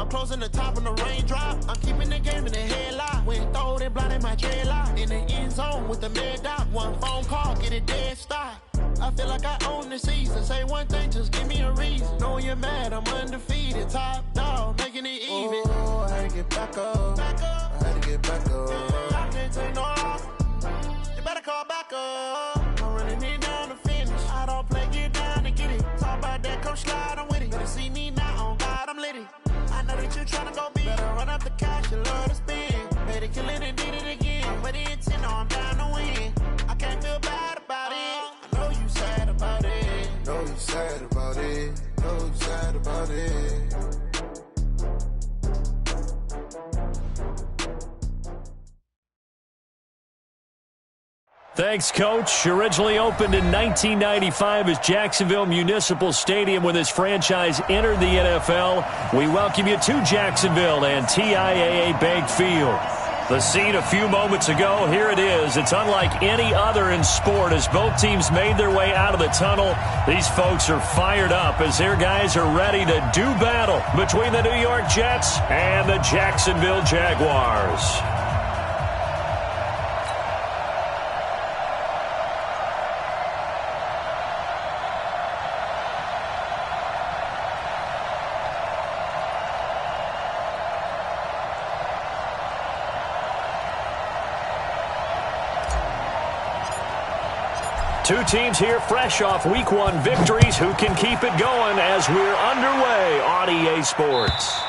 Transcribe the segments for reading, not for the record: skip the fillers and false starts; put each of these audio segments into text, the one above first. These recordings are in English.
I'm closing the top on the raindrop. I'm keeping the game in the headlock. When throw it blind in my dreadlock. In the end zone with the mad dot. One phone call, get it dead stop. I feel like I own the season. Say one thing, just give me a reason. Know you're mad, I'm undefeated. Top dog, making it even. Oh, I had to get back up. I had to get back up. I can't take no loss. You better call back up. I'm running it down to finish. I don't play, get down to get it. Talk about that, come slide, I'm with it. Better see me now, on God, I'm litty. I know that you tryna go big. Better run up the cash, you love to spend. Better kill it and did it again. But it's in, I'm down to win. I can't feel bad about it. I know you sad about it. Know you sad about it. Know you sad about it. Thanks, Coach. Originally opened in 1995 as Jacksonville Municipal Stadium when this franchise entered the NFL. We welcome you to Jacksonville and TIAA Bank Field. The scene a few moments ago, here it is. It's unlike any other in sport as both teams made their way out of the tunnel. These folks are fired up as their guys are ready to do battle between the New York Jets and the Jacksonville Jaguars. Two teams here fresh off Week 1 victories who can keep it going as we're underway on EA Sports.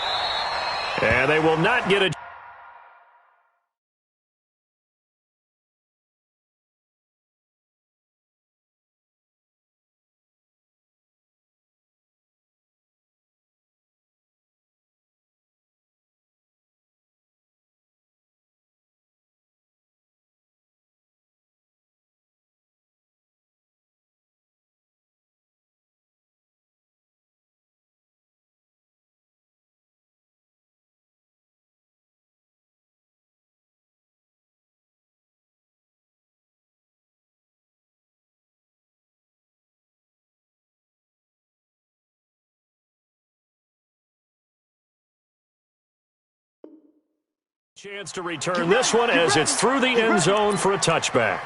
And they will not get a chance to return this one as it's through the end zone for a touchback.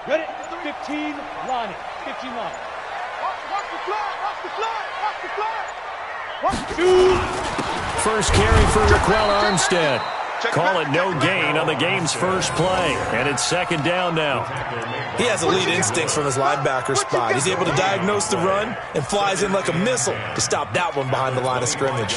Ready? 15 line. 15 line. Watch the flag. Watch the flag. Watch the flag. Watch the First carry for Raquel Armstead. Call it no gain on the game's first play. And it's second down now. He has elite instincts from his linebacker spot. He's able to diagnose the run and flies in like a missile to stop that one behind the line of scrimmage.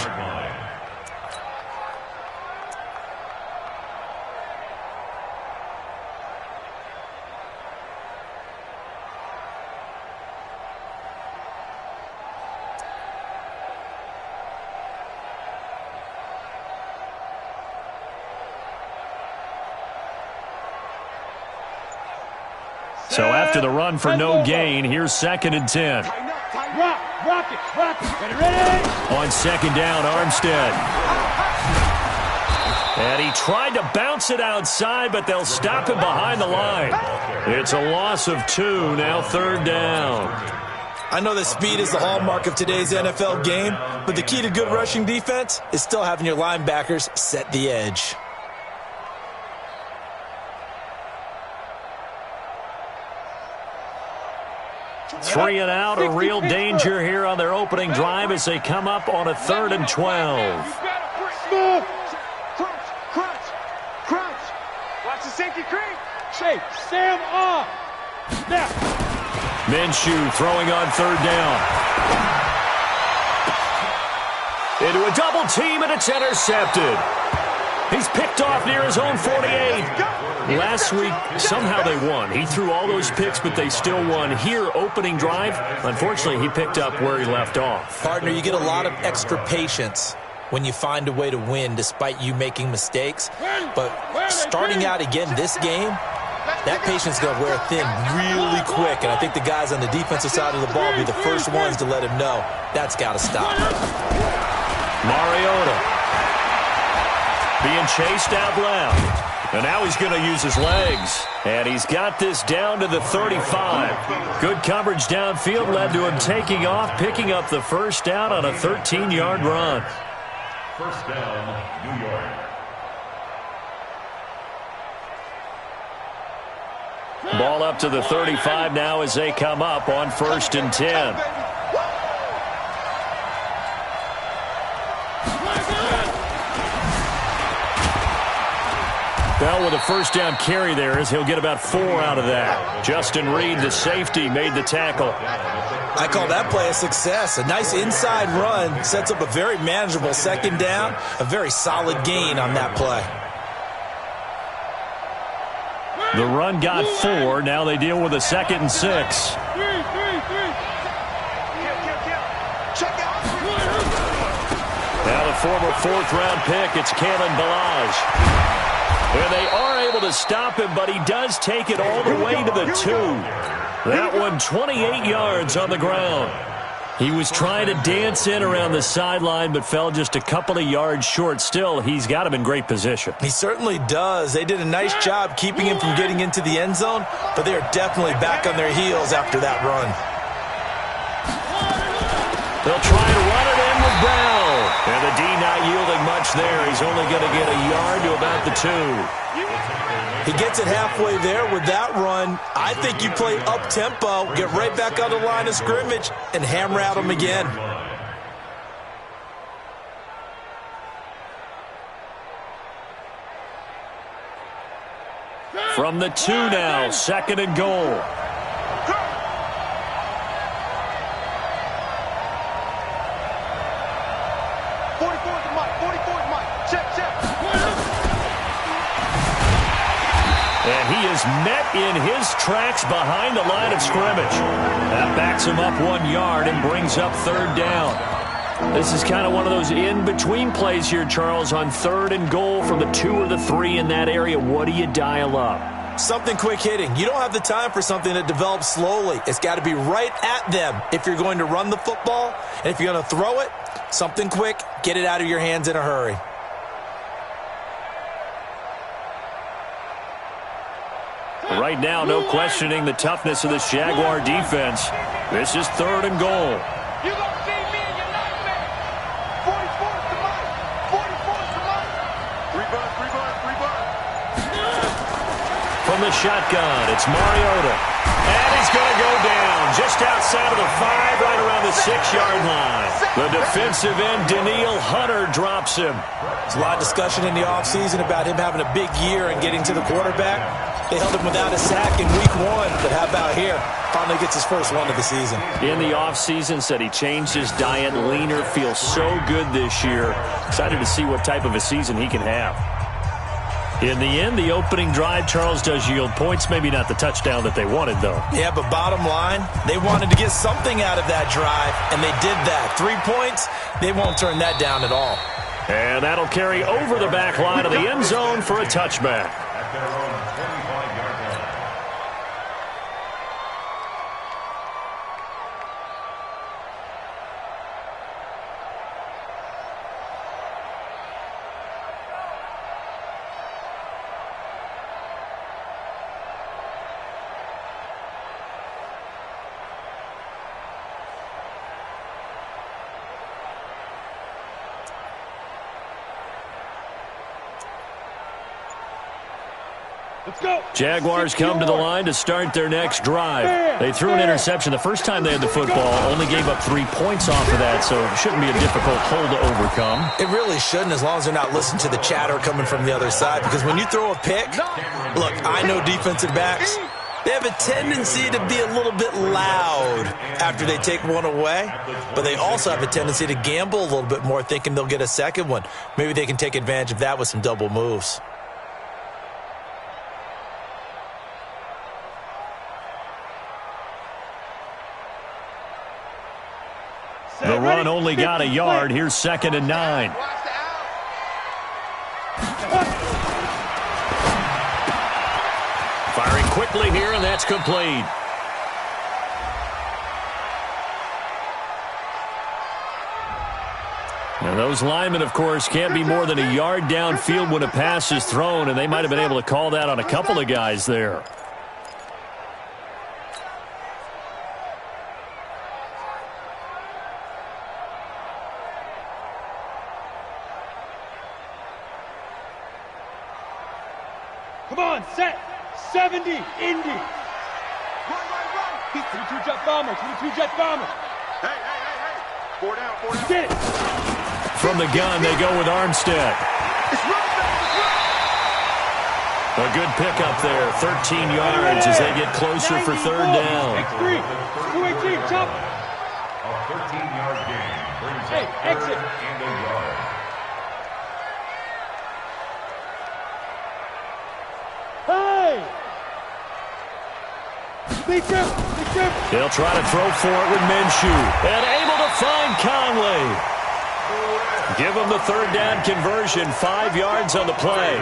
So after the run for no gain, here's second and 10. Rock it. Ready? On second down, Armstead. And he tried to bounce it outside, but they'll stop him behind the line. It's a loss of 2, now third down. I know that speed is the hallmark of today's NFL game, but the key to good rushing defense is still having your linebackers set the edge. Three and out, a real danger here on their opening drive as they come up on a 3rd and 12. crunch. Watch the safety creep. Shape. Sam off. Snap. Minshew throwing on 3rd down. Into a double team, and it's intercepted. He's picked off near his own 48. Last week, somehow they won. He threw all those picks, but they still won. Here, opening drive, unfortunately, he picked up where he left off. Partner, you get a lot of extra patience when you find a way to win despite you making mistakes. But starting out again this game, that patience is going to wear thin really quick, and I think the guys on the defensive side of the ball will be the first ones to let him know that's got to stop. Mariota being chased out left. And now he's going to use his legs. And he's got this down to the 35. Good coverage downfield led to him taking off, picking up the first down on a 13-yard run. First down, New York. Ball up to the 35 now as they come up on 1st and 10. Well, with a first down carry there, as he'll get about 4 out of that. Justin Reed, the safety, made the tackle. I call that play a success. A nice inside run sets up a very manageable second down. A very solid gain on that play. The run got 4. Now they deal with a 2nd and 6. Now the former 4th-round pick, it's Kalen Ballage. And they are able to stop him, but he does take it all the way to the 2. That one 28 yards on the ground. He was trying to dance in around the sideline, but fell just a couple of yards short. Still, he's got him in great position. He certainly does. They did a nice job keeping him from getting into the end zone, but they're definitely back on their heels after that run. They'll try to run it in with Bell. And the D not yielding much there. He's only going to get a yard to about the 2. He gets it halfway there with that run. I think you play up-tempo, get right back on the line of scrimmage, and hammer at him again. From the 2 now, 2nd and goal. And he is met in his tracks behind the line of scrimmage. That backs him up 1 yard and brings up 3rd down. This is kind of one of those in-between plays here, Charles, on 3rd and goal from the 2 or the 3 in that area. What do you dial up? Something quick hitting. You don't have the time for something that develops slowly. It's got to be right at them if you're going to run the football. And if you're going to throw it, something quick, get it out of your hands in a hurry. Right now, no questioning the toughness of this Jaguar defense. This is 3rd and goal. You gonna see me in your nightmare. 44's the money. 44's the money. 3 bucks. From the shotgun, it's Mariota. And he's going to go down just outside of the 5, right around the 6-yard line. The defensive end, Danielle Hunter, drops him. There's a lot of discussion in the offseason about him having a big year and getting to the quarterback. They held him without a sack in week 1, but how about here? Finally gets his first one of the season. In the offseason, said he changed his diet, leaner, feels so good this year. Excited to see what type of a season he can have. In the end, the opening drive, Charles, does yield points. Maybe not the touchdown that they wanted, though. Yeah, but bottom line, they wanted to get something out of that drive, and they did that. 3 points, they won't turn that down at all. And that'll carry over the back line of the end zone for a touchback. Let's go. Jaguars come to the line to start their next drive. They threw an interception the first time they had the football, only gave up 3 points off of that, so it shouldn't be a difficult hole to overcome. It really shouldn't, as long as they're not listening to the chatter coming from the other side, because when you throw a pick, look, I know defensive backs, they have a tendency to be a little bit loud after they take one away, but they also have a tendency to gamble a little bit more, thinking they'll get a second one. Maybe they can take advantage of that with some double moves. The run only got a yard. Here's 2nd and 9. quickly here, and that's complete. And those linemen, of course, can't be more than a yard downfield when a pass is thrown, and they might have been able to call that on a couple of guys there. Come on, set. 70, Indy. Right. 22 jet bomber, 22 jet bomber. Hey. 4 down. Get it. From the gun, they go with Armstead. It's running back. A good pickup there, 13 yards as they get closer for third down. X3, 218, jump. A 13-yard gain brings Hey, up exit. third and a yard. Hey! Big trip. They'll try to throw for it with Minshew. And able to find Conley. Give him the third down conversion, 5 yards on the play.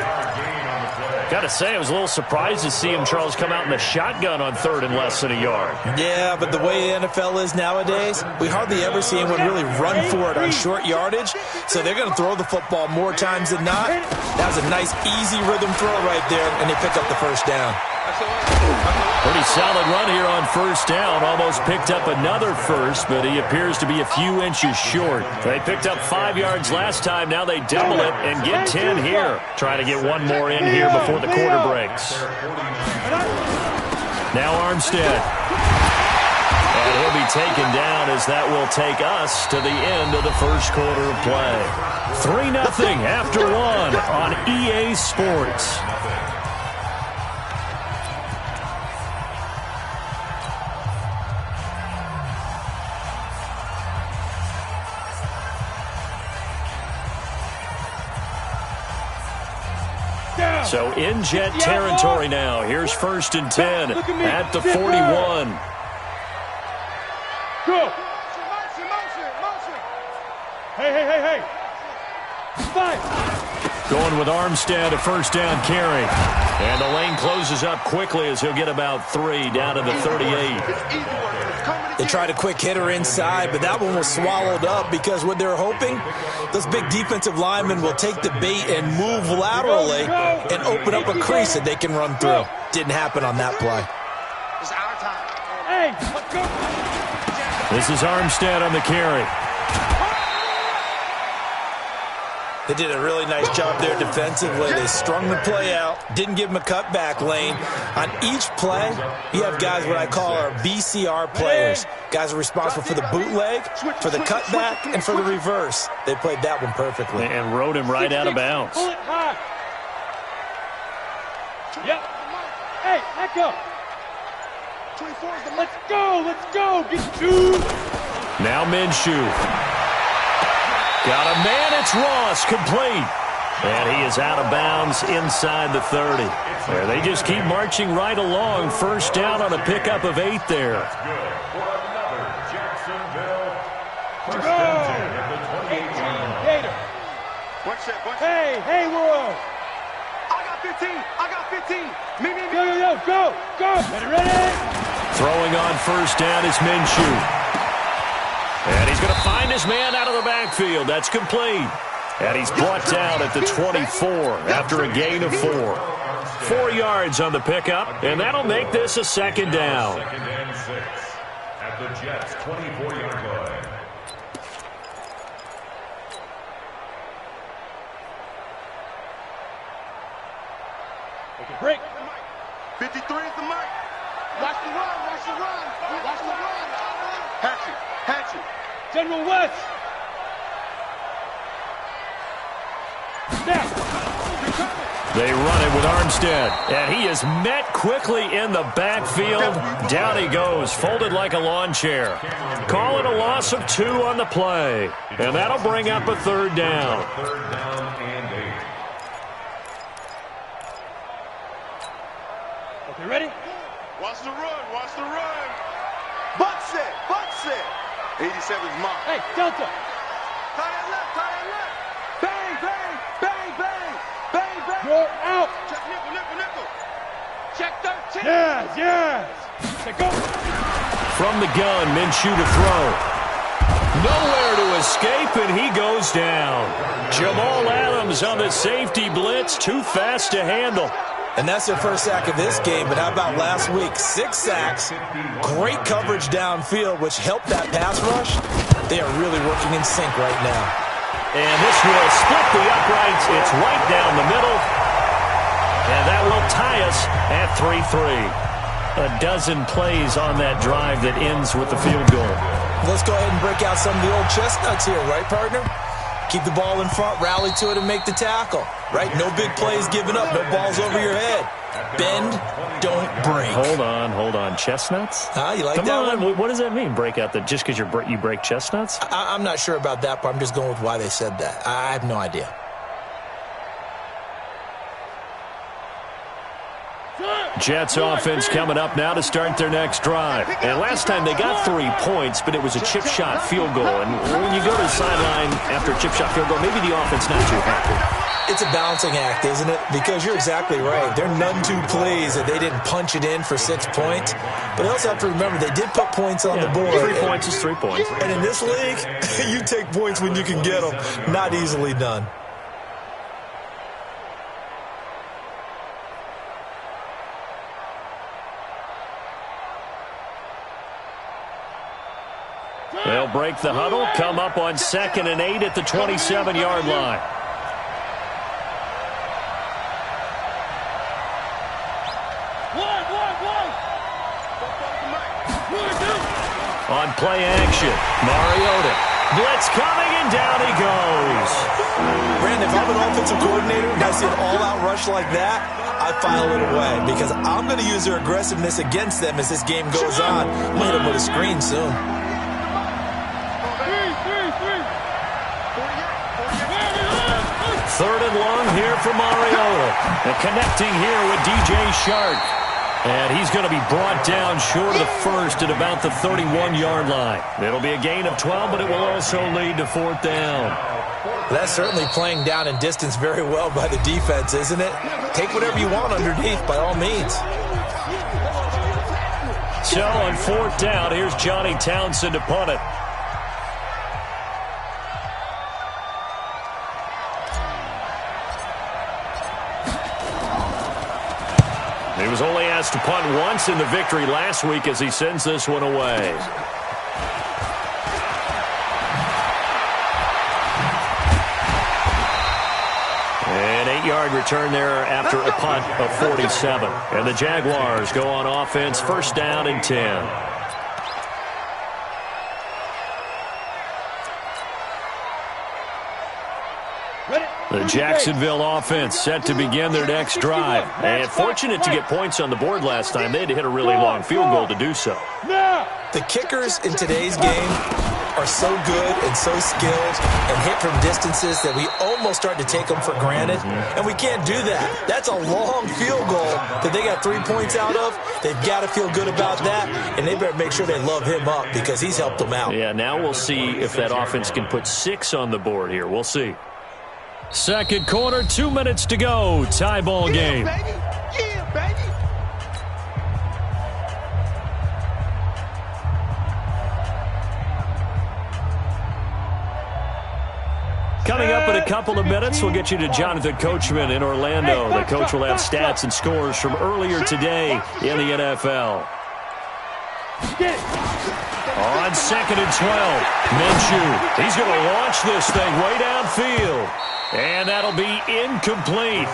Got to say, I was a little surprised to see him, Charles, come out in the shotgun on third and less than a yard. Yeah, but the way the NFL is nowadays, we hardly ever see anyone really run for it on short yardage. So they're going to throw the football more times than not. That was a nice, easy rhythm throw right there, and they pick up the first down. Pretty solid run here on first down. Almost picked up another first, but he appears to be a few inches short. They picked up 5 yards last time. Now they double it and get 10 here. Trying to get one more in here before the quarter breaks. Now Armstead. And he'll be taken down as that will take us to the end of the first quarter of play. 3-0 after 1 on EA Sports. So in Jet territory now. Here's 1st and 10 at the 41. Go. Motion. Hey. 5. Going with Armstead, a first down carry. And the lane closes up quickly as he'll get about 3 down to the 38. They tried a quick hitter inside, but that one was swallowed up because what they're hoping, those big defensive linemen will take the bait and move laterally and open up a crease that they can run through. Didn't happen on that play. It's our time. Hey, let's go. This is Armstead on the carry. They did a really nice job there defensively. They strung the play out, didn't give him a cutback lane. On each play, you have guys what I call our BCR players. Guys are responsible for the bootleg, for the cutback, and for the reverse. They played that one perfectly. And rode him right out of bounds. Pull it high. Yep. Hey, let go. Let's go. Get 2. Now Minshew. Got a man, it's Ross, complete. And he is out of bounds inside the 30. There, they just keep marching right along. First down on a pickup of 8 there. Good for another Jacksonville. First Go. and 10 at the 28-yard line. Gator. One set. Hey, World. I got 15. Me. Go. Ready? Throwing on first down is Minshew. And he's going to find his man out of the backfield. That's complete. And he's brought down at the 24 after a gain of 4. 4 yards on the pickup, and that'll make this a second down. Second and 6 at the Jets' 24-yard line. Take a break. 53 is the mic. Watch the run. Hatchet. General West. Snap. They run it with Armstead, and he is met quickly in the backfield. Down he goes, folded like a lawn chair. Call it a loss of 2 on the play, and that'll bring up a third down. Third down and 8. Okay, ready? Watch the run. Butt set. 87's mine. Hey, Delta. Tie that left. Bang. You're out. Nickel. Check 13. Yes. Say go. From the gun, Minshew to throw. Nowhere to escape, and he goes down. Jamal Adams on the safety blitz, too fast to handle. And that's their first sack of this game, but how about last week? 6 sacks, great coverage downfield, which helped that pass rush. They are really working in sync right now. And this will split the uprights. It's right down the middle. And that will tie us at 3-3. A dozen plays on that drive that ends with the field goal. Let's go ahead and break out some of the old chestnuts here, right, partner? Keep the ball in front, rally to it, and make the tackle, right? No big plays given up, no balls over your head. Bend, don't break. Hold on. Chestnuts? You like Come that on. one? What does that mean, break out? Just because you break chestnuts? I'm not sure about that, but I'm just going with why they said that. I have no idea. Jets offense coming up now to start their next drive. And last time they got 3 points, but it was a chip shot field goal. And when you go to the sideline after a chip shot field goal, maybe the offense not too happy. It's a balancing act, isn't it? Because you're exactly right. They're none too pleased that they didn't punch it in for 6 points. But they also have to remember they did put points on the board. 3 points is 3 points. And in this league, you take points when you can get them. Not easily done. They'll break the huddle, come up on 2nd and 8 at the 27-yard line. On play action, Mariota. Blitz coming, and down he goes. Brandon, if I'm an offensive coordinator and I see an all-out rush like that, I file it away because I'm going to use their aggressiveness against them as this game goes on. I'm going to hit them with a screen soon. 3rd and long here for Mariota. And connecting here with DJ Shark. And he's going to be brought down short of the first at about the 31-yard line. It'll be a gain of 12, but it will also lead to 4th down. That's certainly playing down in distance very well by the defense, isn't it? Take whatever you want underneath, by all means. So on 4th down, here's Johnny Townsend to punt it. He was only asked to punt once in the victory last week as he sends this one away. An 8-yard return there after a punt of 47. And the Jaguars go on offense, 1st down and 10. The Jacksonville offense set to begin their next drive. And fortunate to get points on the board last time. They had to hit a really long field goal to do so. The kickers in today's game are so good and so skilled and hit from distances that we almost start to take them for granted. And we can't do that. That's a long field goal that they got 3 points out of. They've got to feel good about that. And they better make sure they love him up because he's helped them out. Yeah, now we'll see if that offense can put 6 on the board here. We'll see. 2nd quarter, 2 minutes to go. Tie ball game. Yeah, baby. Coming up in a couple of minutes, we'll get you to Jonathan Coachman in Orlando. The coach will have stats and scores from earlier today in the NFL. On 2nd and 12, Minshew. He's going to launch this thing way downfield. And that'll be incomplete.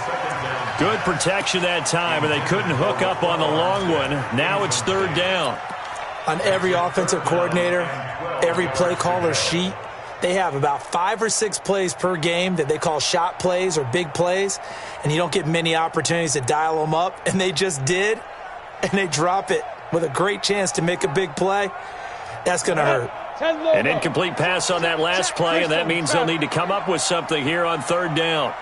Good protection that time, and they couldn't hook up on the long one. Now it's 3rd down. On every offensive coordinator, every play caller sheet, they have about 5 or 6 plays per game that they call shot plays or big plays, and you don't get many opportunities to dial them up, and they just did, and they drop it with a great chance to make a big play. That's going to hurt. An incomplete pass on that last play, and that means they'll need to come up with something here on 3rd down.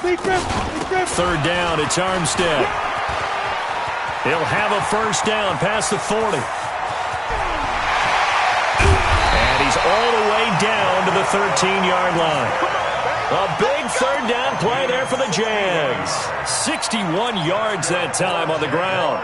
3rd down, it's Armstead. He'll have a 1st down past the 40. And he's all the way down to the 13-yard line. A big third down play there for the Jags. 61 yards that time on the ground.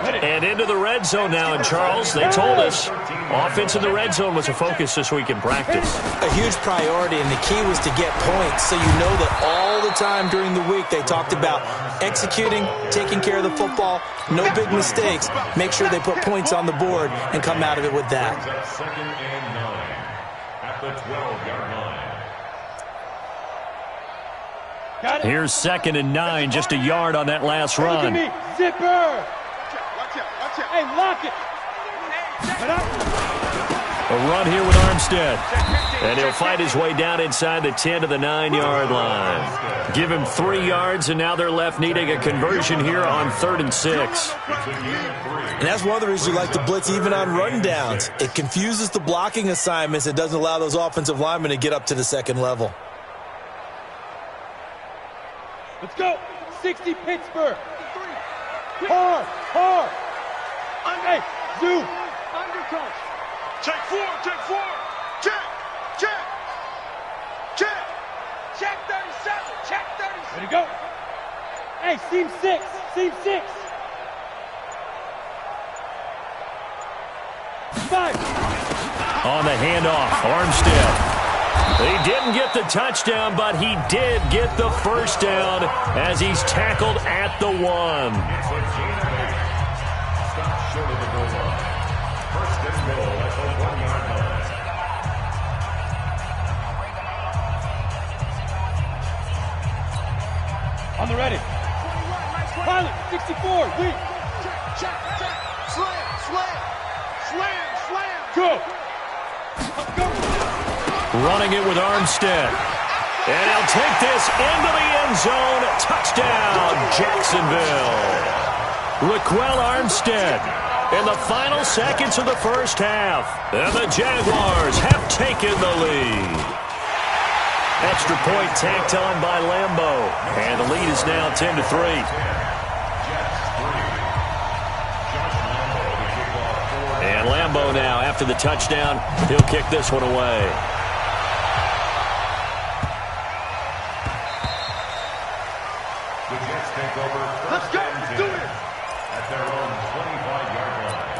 And into the red zone now. And Charles, they told us offense in the red zone was a focus this week in practice. A huge priority, and the key was to get points. So you know that all the time during the week they talked about executing, taking care of the football, no big mistakes. Make sure they put points on the board and come out of it with that. Second and 9 at the 12-yard line. Here's 2nd and 9, just a yard on that last run. Zipper! Hey, lock it! A run here with Armstead. And he'll fight his way down inside the 10 to the 9-yard line. Give him 3 yards, and now they're left needing a conversion here on 3rd and 6. And that's one of the reasons you like to blitz even on rundowns. It confuses the blocking assignments. It doesn't allow those offensive linemen to get up to the second level. Let's go! 60 Pittsburgh! Hard! Hard! Hey, zoom! Undercut! Check 4, check 4! Check! Check! Check! Check 37! Check 37! Ready to go! Hey, seam 6! Seam 6! 5! On the handoff, Armstead. He didn't get the touchdown, but he did get the first down as he's tackled at the 1. Stop short of the goal line. 1st and goal at the 1-yard line. On the ready. Pilot, 64, weak. Check, check! Slam, slam! Slam, slam! Go! Let's go! Running it with Armstead. And he'll take this into the end zone. Touchdown, Jacksonville. Raquel Armstead in the final seconds of the first half. And the Jaguars have taken the lead. Extra point tacked on by Lambeau. And the lead is now 10-3. And Lambeau now, after the touchdown, he'll kick this one away. Let's go! Let's do it! At their own 25-yard line.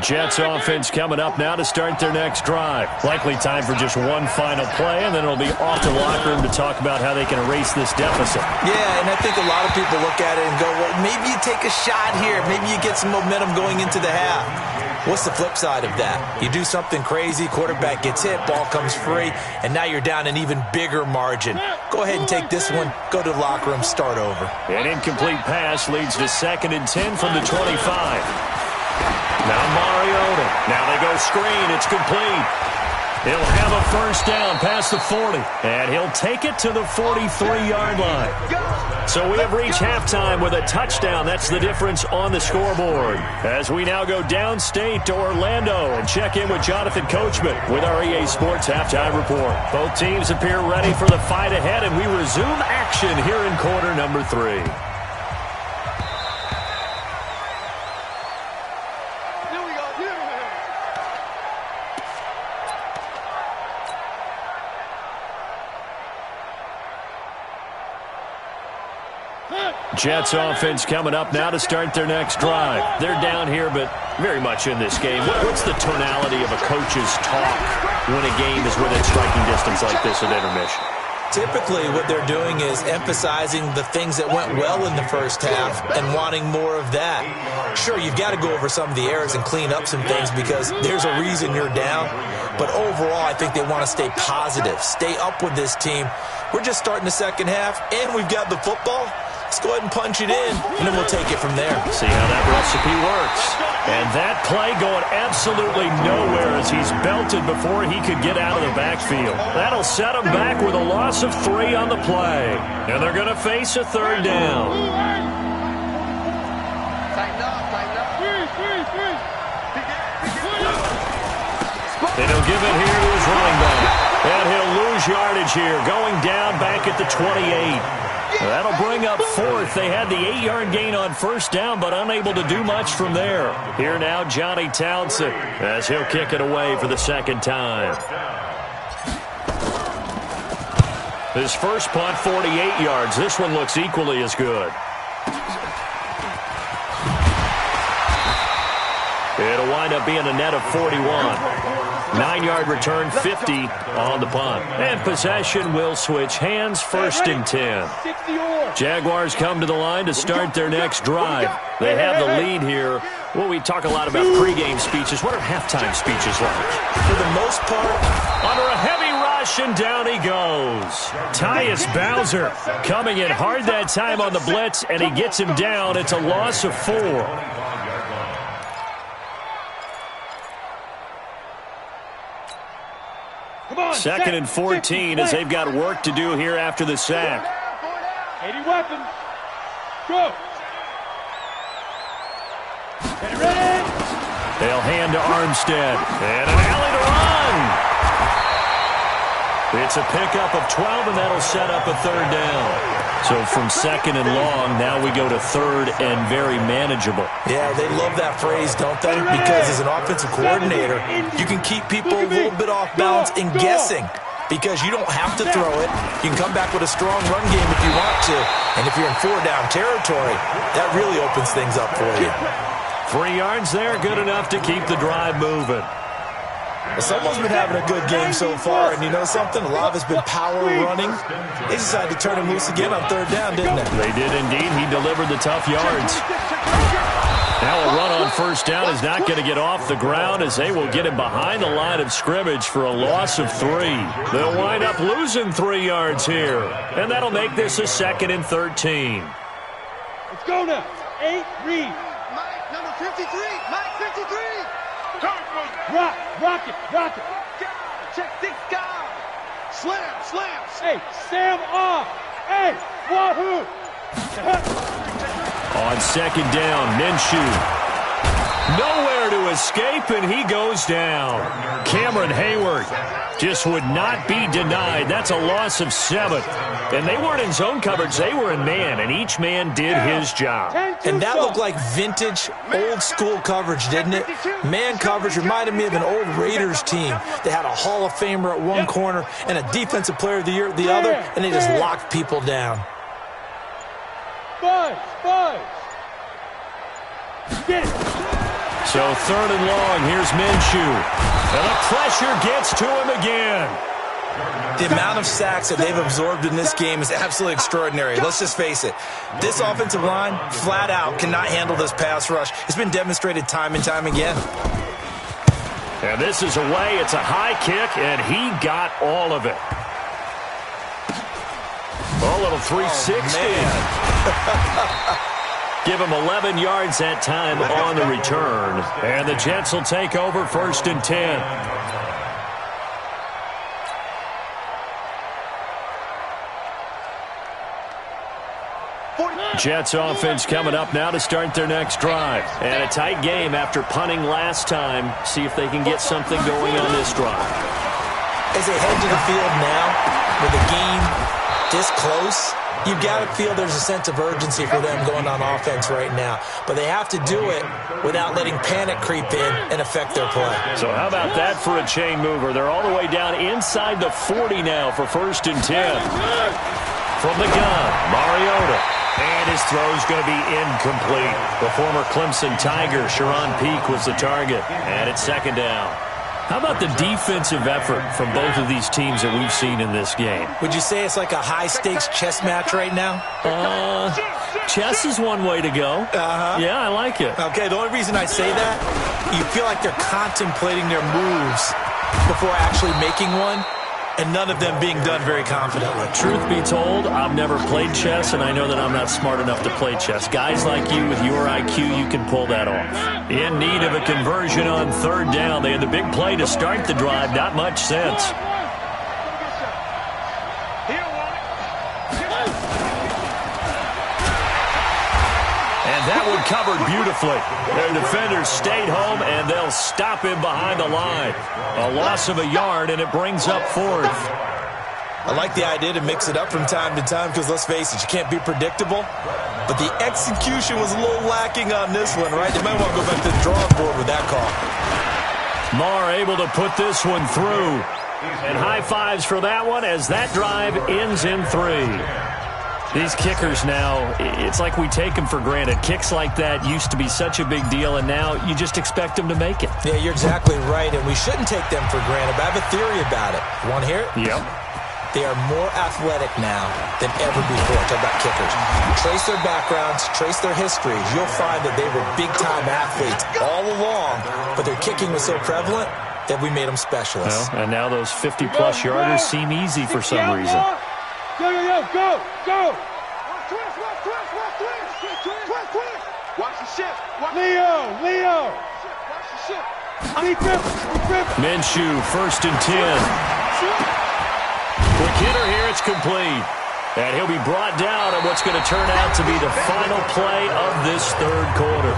Jets offense coming up now to start their next drive. Likely time for just one final play, and then it'll be off to the locker room to talk about how they can erase this deficit. Yeah, and I think a lot of people look at it and go, well, maybe you take a shot here. Maybe you get some momentum going into the half. What's the flip side of that? You do something crazy, quarterback gets hit, ball comes free, and now you're down an even bigger margin. Go ahead and take this one, go to the locker room, start over. An incomplete pass leads to 2nd and 10 from the 25. Now Mariota. Now they go screen. It's complete. He'll have a first down past the 40. And he'll take it to the 43-yard line. So we have reached halftime with a touchdown. That's the difference on the scoreboard. As we now go downstate to Orlando and check in with Jonathan Coachman with our EA Sports Halftime Report. Both teams appear ready for the fight ahead, and we resume action here in quarter number 3. Jets offense coming up now to start their next drive. They're down here, but very much in this game. What's the tonality of a coach's talk when a game is within striking distance like this at intermission? Typically, what they're doing is emphasizing the things that went well in the first half and wanting more of that. Sure, you've got to go over some of the errors and clean up some things because there's a reason you're down. But overall, I think they want to stay positive, stay up with this team. We're just starting the second half, and we've got the football. Let's go ahead and punch it in, and then we'll take it from there. See how that recipe works. And that play going absolutely nowhere as he's belted before he could get out of the backfield. That'll set him back with a loss of 3 on the play. And they're going to face a 3rd down. Tighten up, tighten up. And he'll give it here to his running back. And he'll lose yardage here, going down back at the 28. That'll bring up fourth. They had the 8-yard gain on first down, but unable to do much from there. Here now, Johnny Townsend, as he'll kick it away for the second time. His first punt, 48 yards. This one looks equally as good. It'll wind up being a net of 41. 9-yard return, 50 on the punt. And possession will switch hands, first and 10. Jaguars come to the line to start their next drive. They have the lead here. Well, we talk a lot about pregame speeches. What are halftime speeches like? For the most part, under a heavy rush, and down he goes. Tyus Bowser coming in hard that time on the blitz, and he gets him down. It's a loss of 4. Second and 14 as they've got work to do here after the sack. 80 weapons. Go. Get ready. They'll hand to Armstead. And an alley to run. It's a pickup of 12, and that'll set up a third down. So from second and long, now we go to third and very manageable. Yeah, they love that phrase, don't they? Because as an offensive coordinator, you can keep people a little bit off balance and guessing because you don't have to throw it. You can come back with a strong run game if you want to. And if you're in 4-down territory, that really opens things up for you. 3 yards there, good enough to keep the drive moving. Someone's been having a good game so far, and you know something? A lot of it's been power running. They decided to turn him loose again on third down, didn't they? They did indeed. He delivered the tough yards. Now a run on first down is not going to get off the ground as they will get him behind the line of scrimmage for a loss of 3. They'll wind up losing 3 yards here, and that'll make this a second and 13. Let's go now. 8, read. Mike, number 53. Mike, 53. Rock it. Check 6 guys. Slam. Hey, Sam off. Hey, wahoo. On second down, Minshew. Nowhere to escape, and he goes down. Cameron Hayward just would not be denied. That's a loss of 7. And they weren't in zone coverage. They were in man, and each man did his job. And that looked like vintage, old-school coverage, didn't it? Man coverage reminded me of an old Raiders team. They had a Hall of Famer at one corner and a Defensive Player of the Year at the other, and they just locked people down. Buzz. Get it. So third and long, here's Minshew. And the pressure gets to him again. The amount of sacks that they've absorbed in this game is absolutely extraordinary. Let's just face it. This offensive line, flat out, cannot handle this pass rush. It's been demonstrated time and time again. And this is away. It's a high kick, and he got all of it. A little 360. Give him 11 yards that time on the return. And the Jets will take over first and 10. Jets offense coming up now to start their next drive. And a tight game after punting last time. See if they can get something going on this drive. As they head to the field now, with the game this close, you've got to feel there's a sense of urgency for them going on offense right now. But they have to do it without letting panic creep in and affect their play. So how about that for a chain mover? They're all the way down inside the 40 now for first and 10. From the gun, Mariota. And his throw's going to be incomplete. The former Clemson Tiger, Sharon Peake, was the target. And it's second down. How about the defensive effort from both of these teams that we've seen in this game? Would you say it's like a high-stakes chess match right now? Chess is one way to go. Yeah, I like it. Okay, the only reason I say that, you feel like they're contemplating their moves before actually making one, and none of them being done very confidently. Truth be told, I've never played chess, and I know that I'm not smart enough to play chess. Guys like you with your IQ, you can pull that off. In need of a conversion on third down. They had the big play to start the drive. Not much sense. And that one covered beautifully. Their defenders stayed home, and they'll stop him behind the line. A loss of a yard, and it brings up fourth. I like the idea to mix it up from time to time because, let's face it, you can't be predictable. But the execution was a little lacking on this one, right? They might want to go back to the drawing board with that call. Marr able to put this one through. And high fives for that one as that drive ends in 3. These kickers now, it's like we take them for granted. Kicks like that used to be such a big deal, and now you just expect them to make it. Yeah, you're exactly right, and we shouldn't take them for granted. But I have a theory about it. Want to hear it? Yep. They are more athletic now than ever before. Talk about kickers. Trace their backgrounds, trace their histories. You'll find that they were big-time athletes all along, but their kicking was so prevalent that we made them specialists. Well, and now those 50-plus yarders seem easy for some reason. Go, go, go! Watch the ship. Leo! Watch the ship. Minshew, 1st and 10. Quick hitter here, it's complete. And he'll be brought down on what's going to turn out to be the final play of this 3rd quarter.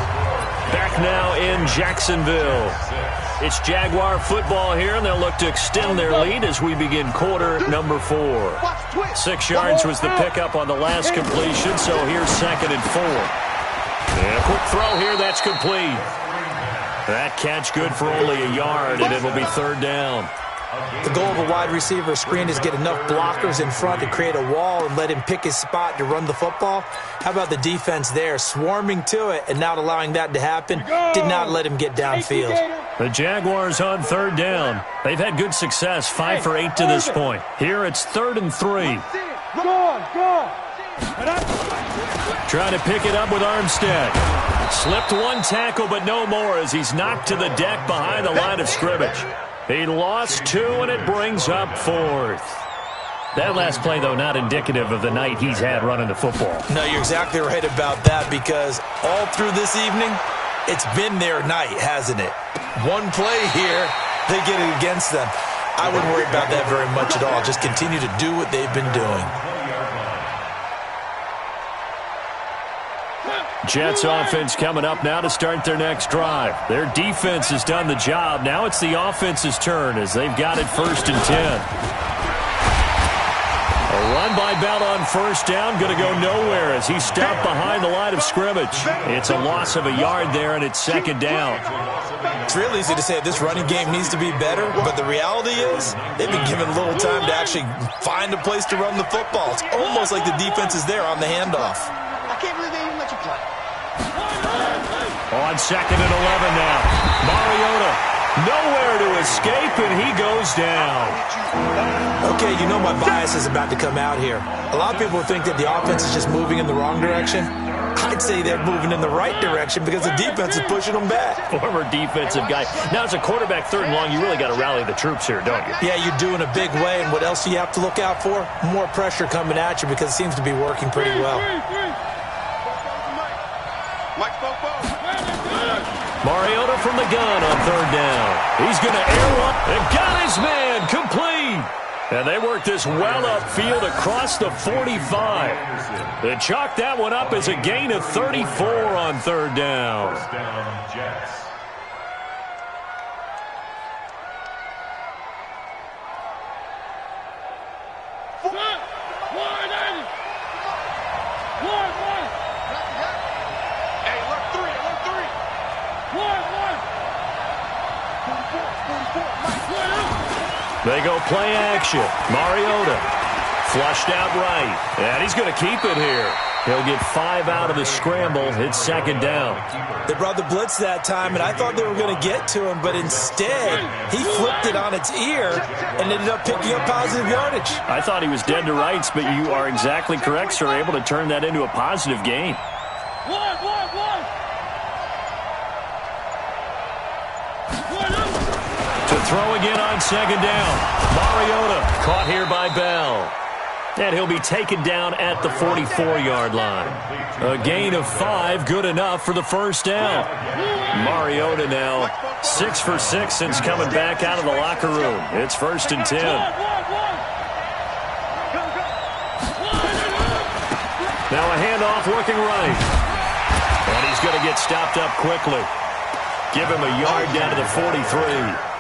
Back now in Jacksonville. It's Jaguar football here, and they'll look to extend their lead as we begin quarter number 4. 6 yards was the pickup on the last completion, so here's 2nd and 4. And a quick throw here, that's complete. That catch good for only a yard, and it'll be 3rd down. The goal of a wide receiver screen is get enough blockers in front to create a wall and let him pick his spot to run the football. How about the defense there, swarming to it and not allowing that to happen? Did not let him get downfield. The Jaguars on 3rd down. They've had good success, 5 for 8 to this point. Here it's 3rd and 3. Go! Trying to pick it up with Armstead. Slipped one tackle, but no more as he's knocked to the deck behind the line of scrimmage. He lost 2, and it brings up 4th. That last play, though, not indicative of the night he's had running the football. No, you're exactly right about that because all through this evening, it's been their night, hasn't it? One play here, they get it against them. I wouldn't worry about that very much at all. Just continue to do what they've been doing. Jets offense coming up now to start their next drive. Their defense has done the job. Now it's the offense's turn as they've got it 1st and 10. A run by Bell on 1st down, going to go nowhere as he stopped behind the line of scrimmage. It's a loss of a yard there, and it's 2nd down. It's real easy to say this running game needs to be better, but the reality is they've been given little time to actually find a place to run the football. It's almost like the defense is there on the handoff. I can't believe they even let you play. On 2nd and 11 now. Mariota nowhere to escape, and he goes down. Okay, you know my bias is about to come out here. A lot of people think that the offense is just moving in the wrong direction. I'd say they're moving in the right direction because the defense is pushing them back. Former defensive guy. Now, as a quarterback 3rd and long, you really got to rally the troops here, don't you? Yeah, you do in a big way, and what else do you have to look out for? More pressure coming at you because it seems to be working pretty well. Mariota from the gun on 3rd down. He's going to air one and got his man complete. And they work this well upfield across the 45. They chalk that one up as a gain of 34 on 3rd down. First down, Jets. They go play action. Mariota flushed out right. And he's going to keep it here. He'll get 5 out of the scramble. It's 2nd down. They brought the blitz that time, and I thought they were going to get to him, but instead he flipped it on its ear and ended up picking up positive yardage. I thought he was dead to rights, but you are exactly correct, sir. Able to turn that into a positive gain. To throw again on 2nd down. Mariota caught here by Bell. And he'll be taken down at the 44-yard line. A gain of 5, good enough for the 1st down. Mariota now 6 for 6 since coming back out of the locker room. It's 1st and 10. Now a handoff working right. And he's going to get stopped up quickly. Give him a yard down to the 43.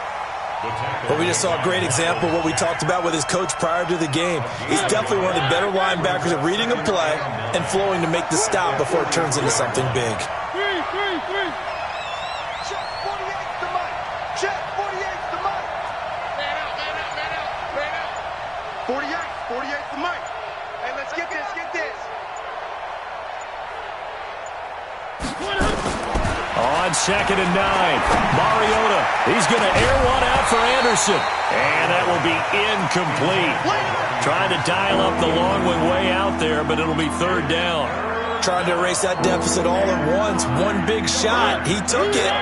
But we just saw a great example of what we talked about with his coach prior to the game. He's definitely one of the better linebackers at reading a play and flowing to make the stop before it turns into something big. Check 48's the mic. Check 48's the mic. Man out, man out, man out, man out. 48's the mic. Hey, let's get this, get this. On 2nd and 9, Mariota. He's going to air one out for Anderson. And that will be incomplete. Trying to dial up the long one way out there, but it'll be 3rd down. Trying to erase that deficit all at once. One big shot. He took it.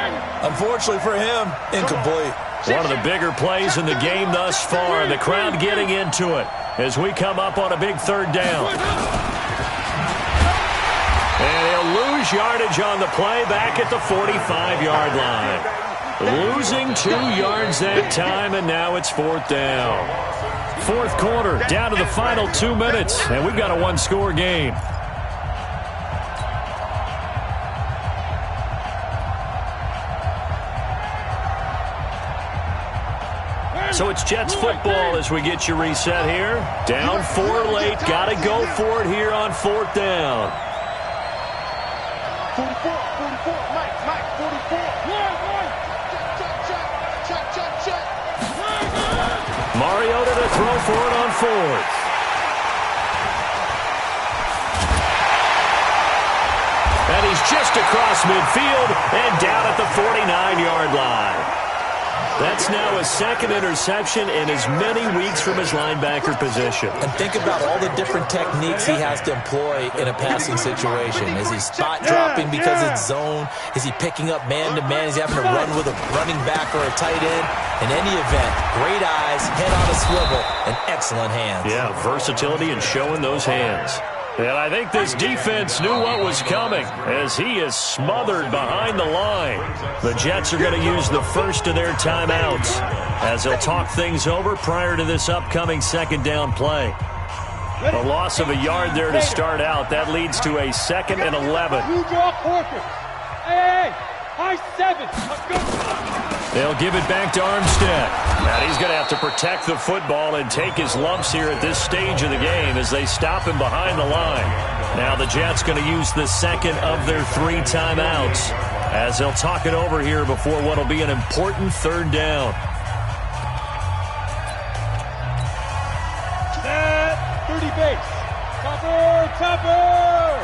Unfortunately for him, incomplete. One of the bigger plays in the game thus far. The crowd getting into it as we come up on a big 3rd down. And he'll lose yardage on the play back at the 45-yard line. Losing 2 yards that time, and now it's 4th down. 4th quarter, down to the final 2 minutes, and we've got a 1-score game. So it's Jets football as we get you reset here. Down 4 late, got to go for it here on 4th down. 44, Mike, 44. Check. Mariota to throw for it on 4th. And he's just across midfield and down at the 49-yard line. That's now his 2nd interception in as many weeks from his linebacker position. And think about all the different techniques he has to employ in a passing situation. Is he spot dropping because it's zone? Is he picking up man-to-man? Is he having to run with a running back or a tight end? In any event, great eyes, head on a swivel, and excellent hands. Yeah, versatility and showing those hands. And I think this defense knew what was coming as he is smothered behind the line. The Jets are going to use the first of their timeouts as they'll talk things over prior to this upcoming 2nd down play. A loss of a yard there to start out. That leads to a 2nd and 11. You draw quarter. Hey, high 7. Let's go. They'll give it back to Armstead. Now he's going to have to protect the football and take his lumps here at this stage of the game as they stop him behind the line. Now the Jets going to use the 2nd of their 3 timeouts as they'll talk it over here before what will be an important 3rd down. Set 30 base. Topper.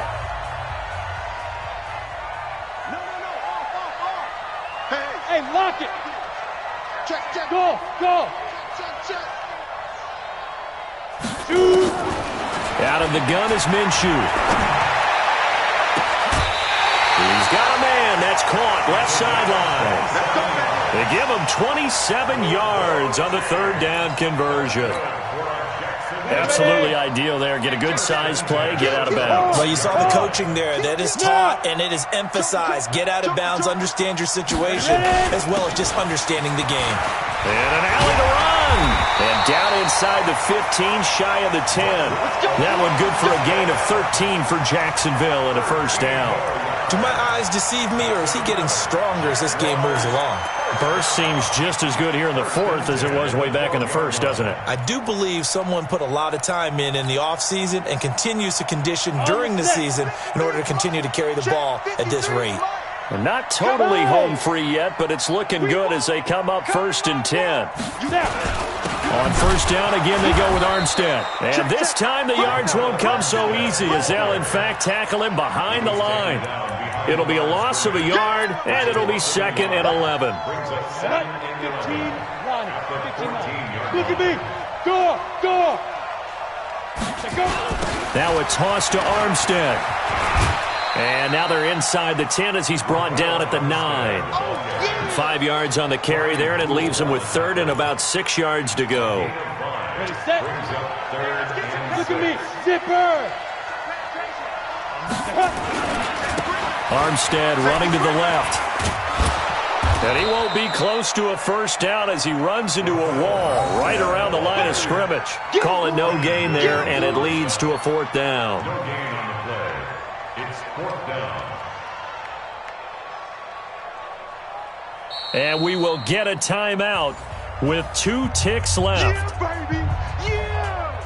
Hey, lock it. Check. Go. Check. Shoot. Out of the gun is Minshew. He's got a man. That's caught. Left sideline. They give him 27 yards on the 3rd down conversion. Absolutely ideal there. Get a good size play, get out of bounds. Well, you saw the coaching there. That is taught and it is emphasized. Get out of bounds, understand your situation, as well as just understanding the game. And an alley to run. And down inside the 15, shy of the 10. That one good for a gain of 13 for Jacksonville and a 1st down. Do my eyes deceive me, or is he getting stronger as this game moves along? Burst seems just as good here in the 4th as it was way back in the 1st, doesn't it? I do believe someone put a lot of time in the offseason and continues to condition during the season in order to continue to carry the ball at this rate. Well, not totally home free yet, but it's looking good as they come up 1st and 10. On 1st down, again, they go with Armstead. And this time the yards won't come so easy as they'll, in fact, tackle him behind the line. It'll be a loss of a yard, and it'll be 2nd and 11. 15 line. Look at me. Go. Now a toss to Armstead. And now they're inside the 10 as he's brought down at the 9. 5 yards on the carry there, and it leaves him with 3rd and about 6 yards to go. Ready, set. Look at me. Zipper. Armstead running to the left. And he won't be close to a 1st down as he runs into a wall right around the line of scrimmage. Call it no gain there, and it leads to a 4th down. No gain on the play. It's 4th down. And we will get a timeout with 2 ticks left. Yeah, baby! Yeah!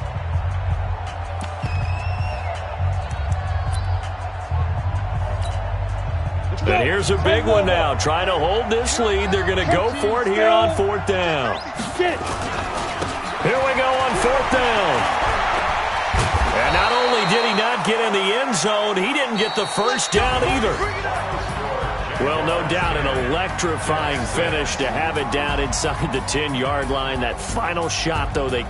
And here's a big one now. Trying to hold this lead. They're going to go for it here on 4th down. Here we go on 4th down. And not only did he not get in the end zone, he didn't get the first down either. Well, no doubt an electrifying finish to have it down inside the 10-yard line. That final shot, though, they